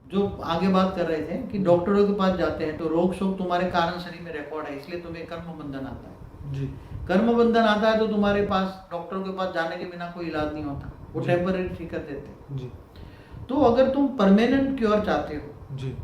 जो आगे बात कर रहे थे कि डॉक्टरों के पास जाते हैं तो रोग शोक तुम्हारे कारण शरीर में रिकॉर्ड है, इसलिए तुम्हें कर्म बंधन आता है। जी कर्म बंधन आता है तो तुम्हारे पास डॉक्टरों के पास जाने के बिना कोई इलाज नहीं होता, वो जी टेम्पररी ठीक कर देते हैं। जी तो अगर तुम परमानेंट क्योर चाहते हो, जी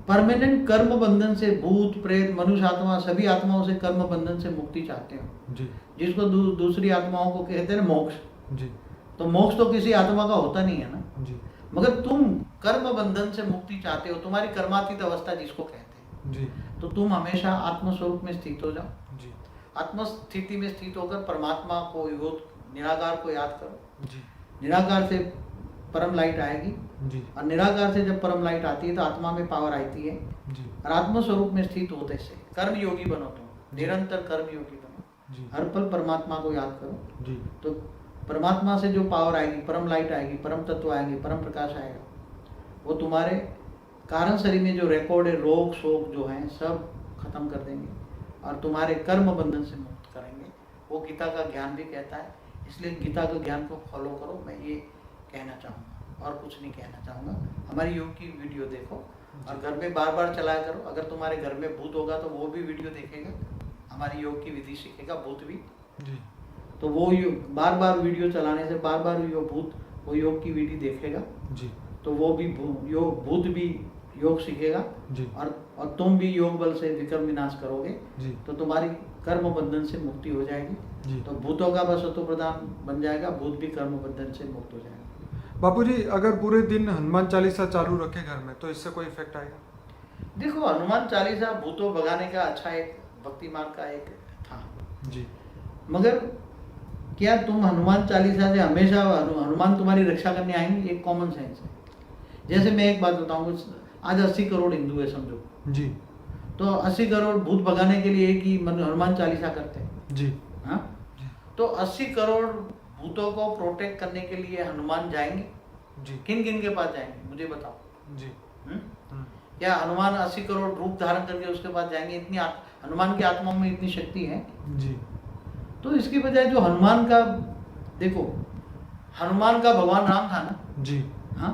परमानेंट कर्म बंधन से, भूत प्रेत मनुष्य आत्मा सभी आत्माओं से कर्म बंधन से मुक्ति चाहते हो, जी जिसको दूसरी आत्माओं को कहते हैं मोक्ष। जी तो मोक्ष तो किसी आत्मा का होता नहीं है ना, जी मगर तुम कर्म बंधन से मुक्ति चाहते हो, तुम्हारी कर्मातीत अवस्था जिसको कहते हैं, जी तो तुम हमेशा आत्म स्वरूप में स्थित हो जाओ। जी आत्म स्थिति में स्थित होकर परमात्मा को, योग निराकार को याद करो। जी निराकार से परम लाइट आएगी, जी और निराकार से जब परम लाइट आती है तो आत्मा में पावर आती है, जी और आत्म स्वरूप में स्थित होते से कर्म योगी बनो, तुम निरंतर कर्म योगी बनो, जी हर पल परमात्मा को याद करो। जी तो परमात्मा से जो पावर आएगी, परम लाइट आएगी, परम तत्व आएंगे, परम प्रकाश आएगा, वो तुम्हारे कारण शरीर में जो रिकॉर्ड है, रोग शोक जो हैं सब खत्म कर देंगे और तुम्हारे कर्म बंधन से मुक्त करेंगे। वो गीता का ज्ञान भी कहता है, इसलिए गीता के ज्ञान को फॉलो करो। मैं ये कहना चाहूँगा और कुछ नहीं कहना चाहूँगा। हमारी योग की वीडियो देखो और घर में बार बार चलाया करो। अगर तुम्हारे घर में भूत होगा तो वो भी वीडियो देखेगा, हमारी योग की विधि सीखेगा, भूत भी। जी तो वो बार बार वीडियो चलाने से बार बार भूत वो योग की विधि देखेगा, जी तो वो भी भूत भी योग सीखेगा, जी और तुम भी योग बल से विक्रम विनाश करोगे, जी तो तुम्हारी कर्म बंधन से मुक्ति हो जाएगी। जी तो भूतों का बस तो प्रधान बन जाएगा, भूत भी कर्म बंधन से मुक्त हो जाएगा। बापूजी, अगर पूरे दिन हनुमान चालीसा चालू रखे घर में तो इससे कोई इफेक्ट आएगा? देखो, हनुमान चालीसा भूतों भगाने का अच्छा एक भक्ति मार्ग का एक था, जी मगर क्या तुम हनुमान चालीसा से हमेशा हनुमान तुम्हारी रक्षा करने आएंगे? एक कॉमन सेंस है। जैसे मैं एक बात बताऊंगा, आज 80 करोड़ हिंदू है समझो, जी तो 80 करोड़ भूत भगाने के लिए एक ही हनुमान चालीसा करते हैं। जी हाँ, तो 80 करोड़ भूतों को प्रोटेक्ट करने के लिए हनुमान जाएंगे? जी किन किन के पास जाएंगे मुझे बताओ। जी क्या हनुमान 80 करोड़ रूप धारण करके उसके पास जाएंगे? इतनी हनुमान की आत्मा में इतनी शक्ति है। जी तो इसकी बजाय जो हनुमान का, देखो हनुमान का भगवान राम था ना। जी हाँ,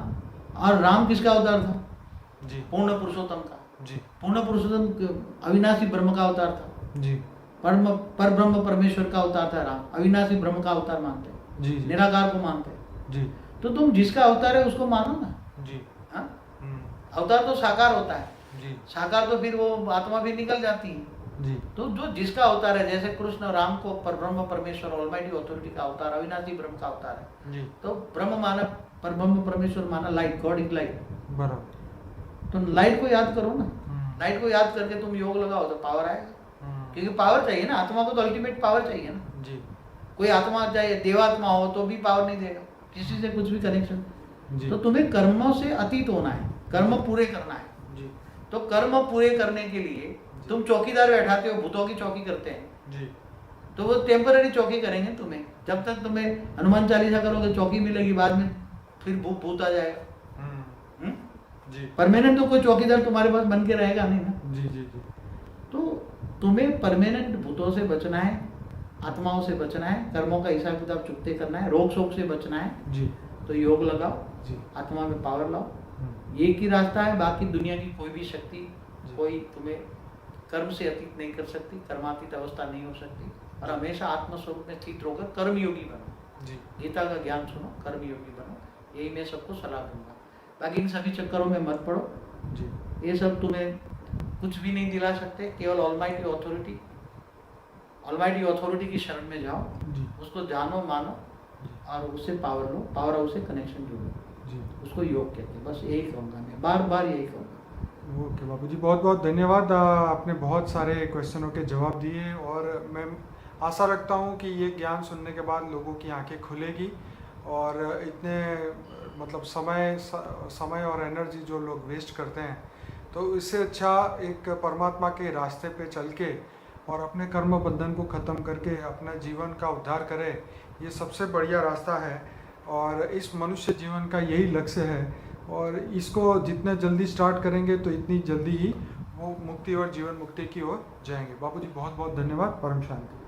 और राम किसका अवतार था? जी पूर्ण पुरुषोत्तम का। जी पूर्ण पुरुषोत्तम अविनाशी ब्रह्म का अवतार था। जी पर ब्रह्म परमेश्वर का अवतार था राम। अविनाशी ब्रह्म का अवतार मानते हैं, जी निराकार को मानते हैं। जी तो तुम जिसका अवतार है उसको मानो ना। जी हाँ, अवतार तो साकार होता है, जी साकार तो फिर वो आत्मा भी निकल जाती है। जी तो जो जिसका अवतार है, जैसे कृष्ण राम को पर ब्रह्म परमेश्वर ऑलमाइटी अथॉरिटी का अवतार, अविनाशी ब्रह्म का अवतार है। जी तो ब्रह्म माना, पर ब्रह्म परमेश्वर माना लाइट, गॉड इज लाइट। बराबर। तो लाइट को याद करो ना। लाइट को याद करके तुम योग लगाओ तो पावर आएगा, क्योंकि पावर चाहिए ना, आत्मा को तो अल्टीमेट पावर चाहिए ना। जी कोई आत्मा चाहिए, देवात्मा हो तो भी पावर नहीं देगा, किसी से कुछ भी कनेक्शन। जी तो तुम्हें कर्मों से अतीत होना है, कर्म पूरे करना है। जी तो कर्म पूरे करने के लिए तुम चौकीदार बैठाते हो, भूतों की चौकी करते हैं, जी तो वो टेम्पररी चौकी करेंगे तुम्हें। जब तक तुम्हें हनुमान चालीसा करोगे चौकी मिलेगी, बाद में फिर भूत आ जाएगा। जी परमानेंट तो कोई चौकीदार तुम्हारे पास बन के रहेगा नहीं ना। जी जी जी तो तुम्हें परमानेंट भूतों से बचना है, आत्माओं से बचना है, कर्मों का हिसाब किताब चुकते करना है, रोग शोक से बचना है। जी तो योग लगाओ, जी आत्मा में पावर लाओ, एक ही रास्ता है। बाकी दुनिया की कोई भी शक्ति, कोई तुम्हें कर्म से अतीत नहीं कर सकती, कर्मातीत अवस्था नहीं हो सकती। और हमेशा आत्म स्वरूप में स्थित होकर कर्मयोगी बनो। जी गीता का ज्ञान सुनो, कर्मयोगी बनो, यही मैं सबको सलाह दूंगा। बाकी इन सभी चक्करों में मत पड़ो, जी ये सब तुम्हें कुछ भी नहीं दिला सकते। केवल ऑलमाइटी अथॉरिटी की शरण में जाओ, जी उसको जानो मानो और उससे पावर लो, पावर हाउस से कनेक्शन जोड़ो, जी उसको योग कहते हैं। बस यही कहूँगा मैं, बार बार यही कहूँगा। ओके बाबू जी, बहुत बहुत धन्यवाद। आपने बहुत सारे क्वेश्चनों के जवाब दिए और मैं आशा रखता हूँ कि ये ज्ञान सुनने के बाद लोगों की आंखें खुलेगी और इतने मतलब समय और एनर्जी जो लोग वेस्ट करते हैं, तो इससे अच्छा एक परमात्मा के रास्ते पे चल के और अपने कर्म बंधन को ख़त्म करके अपने जीवन का उद्धार करे, ये सबसे बढ़िया रास्ता है। और इस मनुष्य जीवन का यही लक्ष्य है और इसको जितने जल्दी स्टार्ट करेंगे तो इतनी जल्दी ही वो मुक्ति और जीवन मुक्ति की ओर जाएंगे। बाबूजी बहुत बहुत धन्यवाद। परम शांति।